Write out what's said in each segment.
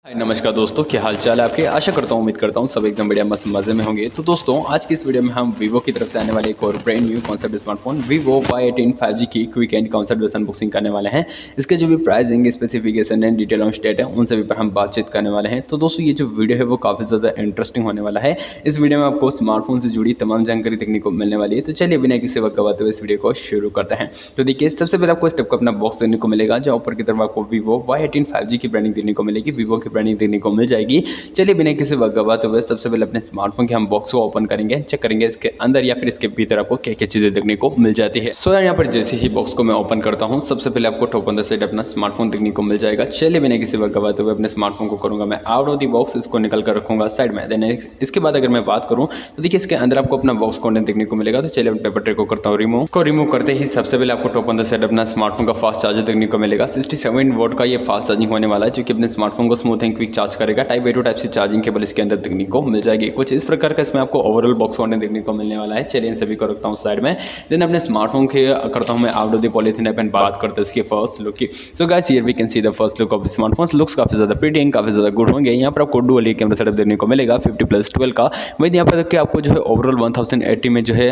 हाय नमस्कार दोस्तों, क्या हाल चाल है आपके। आशा करता हूँ, उम्मीद करता हूँ सब एकदम बढ़िया मस्त मज़े में होंगे। तो दोस्तों आज की इस वीडियो में हम वीवो की तरफ से आने वाले एक और brand new concept smartphone Vivo Y18 5G की क्विक एंड कॉन्सेप्ट बस अनबॉक्सिंग करने वाले हैं। इसके जो भी pricing, specification and detail on state है, उन सभी पर हम बातचीत करने वाले हैं। तो दोस्तों ये जो वीडियो है वो काफ़ी ज़्यादा इंटरेस्टिंग होने वाला है। इस वीडियो में आपको स्मार्टफोन से जुड़ी तमाम जानकारी देखने को मिलने वाली है। तो चलिए बिना किसी वक्त गवाते हुए इस वीडियो को शुरू करते हैं। तो देखिए, सबसे पहले आपको इस टाइप का अपना बॉक्स देखने को मिलेगा, जहाँ ऊपर की तरफ आपको वीवो Y18 5G की ब्रांडिंग देखने को मिलेगी, वीवो की ब्रांडिंग देखने को मिल जाएगी। चलिए बिना किसी वक्त गवाते हुए सबसे पहले अपने स्मार्टफोन के हम बॉक्स को ओपन करेंगे, चेक करेंगे इसके अंदर या फिर इसके भीतर आपको क्या क्या चीज़ें देखने को मिल जाती है। सो यहाँ पर जैसे ही बॉक्स को मैं ओपन करता हूँ, सबसे पहले आपको टॉप ऑन द साइड अपना स्मार्टफोन देखने को मिल जाएगा। चलिए बिना किसी वक्त गवाते हुए अपने स्मार्टफोन को करूँगा मैं आउट ऑफ द बॉक्स, इसको निकल कर रखूँगा साइड में। देन इसके बाद अगर मैं बात करूँ तो देखिए इसके अंदर आपको अपना बॉक्स कंटेंट देखने को मिलेगा। तो चलिए पेपर ट्रे को करता हूँ रिमूव। को रिमूव करते ही सबसे पहले आपको टॉप ऑन द साइड अपना स्मार्टफोन का फास्ट चार्जर देखने को मिलेगा। 67 वोल्ट का ये फास्ट चार्जिंग होने वाला है, जो कि अपने स्मार्टफोन को स्मूथ एंड क्विक चार्ज करेगा। Type A to type C charging cable इसके अंदर देखने को मिल जाएगी। कुछ इस प्रकार का इसमें आपको ओवरऑल बॉक्स कंटेंट देखने को मिलने वाला है। चलिए इन सभी को रखता हूँ साइड में। देन अपने स्मार्टफोन के करता हूँ मैं out of the polythene and बात करते हैं इसके फर्स्ट लुक की। So guys here we can see the first look of smartphone. Looks काफी ज्यादा प्रीटी एंड काफी ज्यादा गुड होंगे। यहाँ पर आपको डुअल कैमरा सेटअप देखने को मिलेगा 50+12 का। वही यहाँ पर देखिए आपको जो है ओवरऑल 1080 में जो है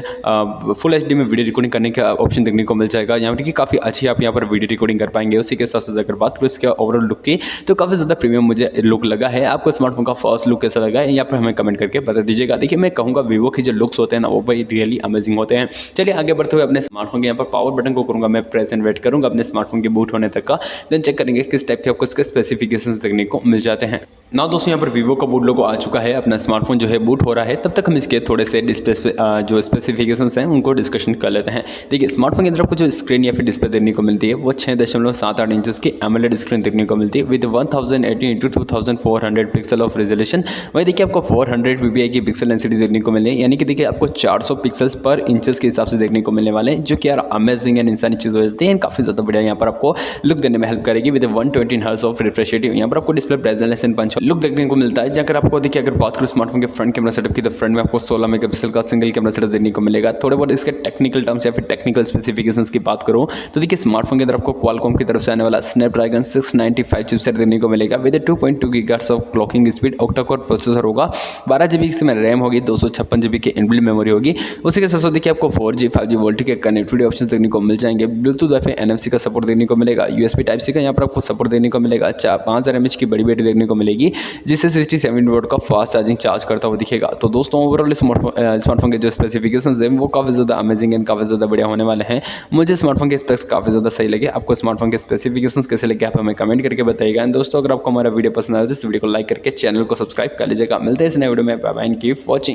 फुल एचडी में वीडियो रिकॉर्डिंग करने का ऑप्शन देखने को मिल जाएगा। यहाँ पर काफी अच्छी आप यहाँ पर वीडियो रिकॉर्डिंग कर पाएंगे। उसी के साथ साथ अगर बात करूँ इसके ओवरऑल लुक की, तो काफी ज्यादा प्रीमियम मुझे लुक लगा है। आपको स्मार्टफोन का फर्स्ट लुक कैसा लगा है यहाँ पर हमें कमेंट करके बता दीजिएगा। देखिए मैं कहूँगा वीवो के जो लुक्स होते हैं ना, वो भाई रियली अमेजिंग होते हैं। चलिए आगे बढ़ते हुए अपने स्मार्टफोन के यहाँ पर पावर बटन को करूँगा मैं प्रेस एंड वेट करूँगा अपने स्मार्टफोन के बूट होने तक का। देन चेक करेंगे किस टाइप के आपको इसके स्पेसिफिकेशंस देखने को मिल जाते हैं। ना दोस्तों यहाँ पर वीवो का बूट लोगो आ चुका है, अपना स्मार्टफोन जो है बूट हो रहा है। तब तक हम इसके थोड़े से डिस्प्ले जो स्पेसिफिकेशंस हैं उनको डिस्कशन कर लेते हैं। देखिए स्मार्टफोन के अंदर आपको जो स्क्रीन या फिर डिस्प्ले देखने को मिलती है वो 6.78 इंचेस की एमोलेड स्क्रीन देखने को मिलती है with 1080x2400 pixel of resolution. वही देखिए आपको 400 ppi की पिक्सल डेंसिटी देखने को मिले, यानी कि देखिए आपको 400 पिक्सल्स पर इंचेस के हिसाब से देखने को मिलने वाले हैं, जो कि यार अमेजिंग एंड इंसानी चीज़ हो जाती है। काफ़ी ज़्यादा बढ़िया यहाँ पर आपको लुक देने में हेल्प करेगी with 120 hertz of refresh rate. यहाँ पर आपको display brightness and punch look देखने को मिलता है। जहाँ आपको देखिए अगर बात करूँ स्मार्टफोन के फ्रंट कैमरा सेटअप की, तो फ्रंट में आपको 16 मेगापिक्सल का सिंगल कैमरा सेटअप देखने को मिलेगा। थोड़े बहुत इसके टेक्निकल टर्म्स या फिर टेक्निकल स्पेसिफिकेशंस की बात करूँ तो देखिए स्मार्टफोन के अंदर आपको क्वालकॉम की तरफ से आने वाला स्नैपड्रैगन 695 चिपसेट देखने को मिलेगा with 2.2 gigahertz of clocking speed. Octa core processor होगा, 12 GB इसमें रैम होगी, 256 GB की इनबिल्ट मेमोरी होगी। उसी के साथ साथ देखिए आपको 4G 5G वोल्ट के कनेक्टिविटी ऑप्शन देखने को मिल जाएंगे। ब्लूटूथ वाईफाई NFC का सपोर्ट देखने को मिलेगा। USB टाइप सी का यहाँ पर आपको सपोर्ट देखने को मिलेगा। 5000 mAh की बड़ी बैटरी देखने को मिलेगी, जिससे 67 वोल्ट का फास्ट चार्जिंग चार्ज करता हुआ दिखेगा। तो दोस्तों ओवरऑल स्मार्टफोन के जो स्पेसिफिकेशंस हैं वो काफ़ी ज़्यादा अमेजिंग एंड काफ़ी ज़्यादा बढ़िया होने वाले हैं। मुझे स्मार्टफोन के स्पेक्स काफ़ी ज़्यादा सही लगे। आपको स्मार्टफोन के स्पेसिफिकेशंस कैसे लगे आप हमें कमेंट करके बताइएगा। दोस्तों अगर आपको हमारा वीडियो पसंद आए तो इस वीडियो को लाइक करके चैनल को सब्सक्राइब कर लीजिएगा। मिलते हैं इस नए वीडियो में, bye bye and keep watching.